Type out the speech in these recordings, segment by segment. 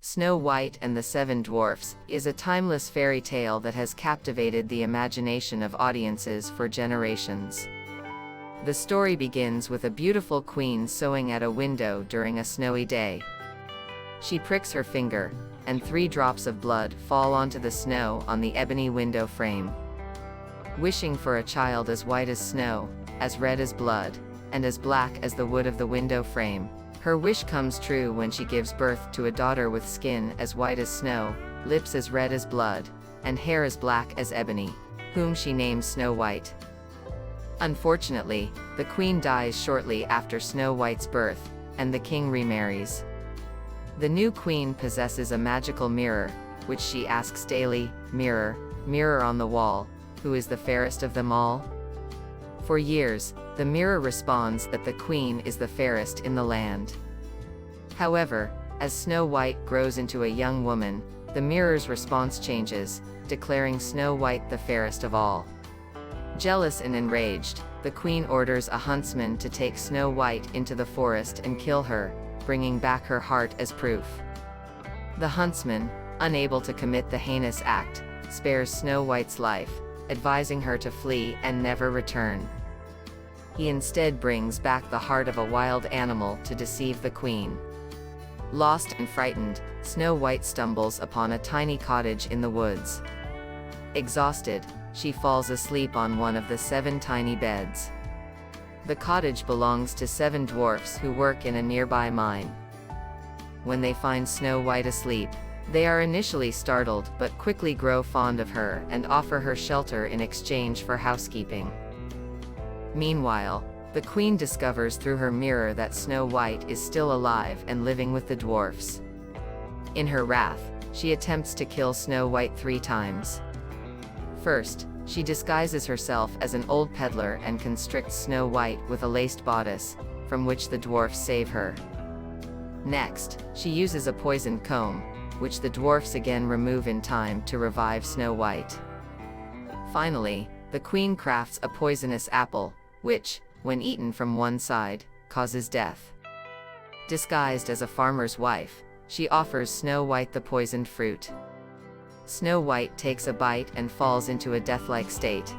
Snow White and the Seven Dwarfs is a timeless fairy tale that has captivated the imagination of audiences for generations. The story begins with a beautiful queen sewing at a window during a snowy day. She pricks her finger, and 3 drops of blood fall onto the snow on the ebony window frame. Wishing for a child as white as snow, as red as blood, and as black as the wood of the window frame, her wish comes true when she gives birth to a daughter with skin as white as snow, lips as red as blood, and hair as black as ebony, whom she names Snow White. Unfortunately, the queen dies shortly after Snow White's birth, and the king remarries. The new queen possesses a magical mirror, which she asks daily, "Mirror, mirror on the wall, who is the fairest of them all?" For years, the mirror responds that the queen is the fairest in the land. However, as Snow White grows into a young woman, the mirror's response changes, declaring Snow White the fairest of all. Jealous and enraged, the queen orders a huntsman to take Snow White into the forest and kill her, bringing back her heart as proof. The huntsman, unable to commit the heinous act, spares Snow White's life, advising her to flee and never return. He instead brings back the heart of a wild animal to deceive the queen. Lost and frightened, Snow White stumbles upon a tiny cottage in the woods. Exhausted, she falls asleep on one of the 7 tiny beds. The cottage belongs to 7 dwarfs who work in a nearby mine. When they find Snow White asleep, they are initially startled but quickly grow fond of her and offer her shelter in exchange for housekeeping. Meanwhile, the queen discovers through her mirror that Snow White is still alive and living with the dwarfs. In her wrath, she attempts to kill Snow White 3 times. First, she disguises herself as an old peddler and constricts Snow White with a laced bodice, from which the dwarfs save her. Next, she uses a poisoned comb, which the dwarfs again remove in time to revive Snow White. Finally, the queen crafts a poisonous apple, which, when eaten from one side, causes death. Disguised as a farmer's wife, she offers Snow White the poisoned fruit. Snow White takes a bite and falls into a death-like state.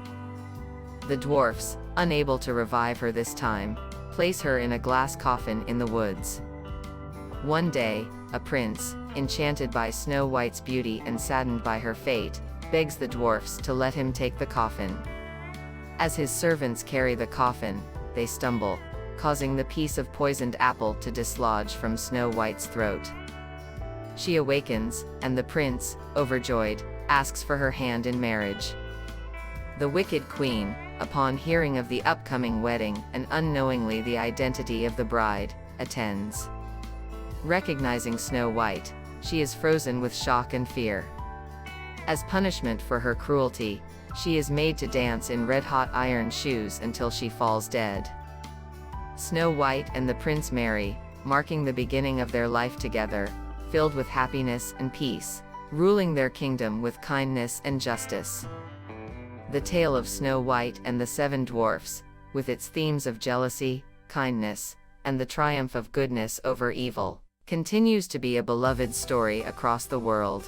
The dwarfs, unable to revive her this time, place her in a glass coffin in the woods. One day, a prince, enchanted by Snow White's beauty and saddened by her fate, begs the dwarfs to let him take the coffin. As his servants carry the coffin, they stumble, causing the piece of poisoned apple to dislodge from Snow White's throat. She awakens, and the prince, overjoyed, asks for her hand in marriage. The wicked queen, upon hearing of the upcoming wedding and unknowingly the identity of the bride, attends. Recognizing Snow White, she is frozen with shock and fear. As punishment for her cruelty, she is made to dance in red-hot iron shoes until she falls dead. Snow White and the prince marry, marking the beginning of their life together, filled with happiness and peace, ruling their kingdom with kindness and justice. The tale of Snow White and the 7 Dwarfs, with its themes of jealousy, kindness, and the triumph of goodness over evil, continues to be a beloved story across the world.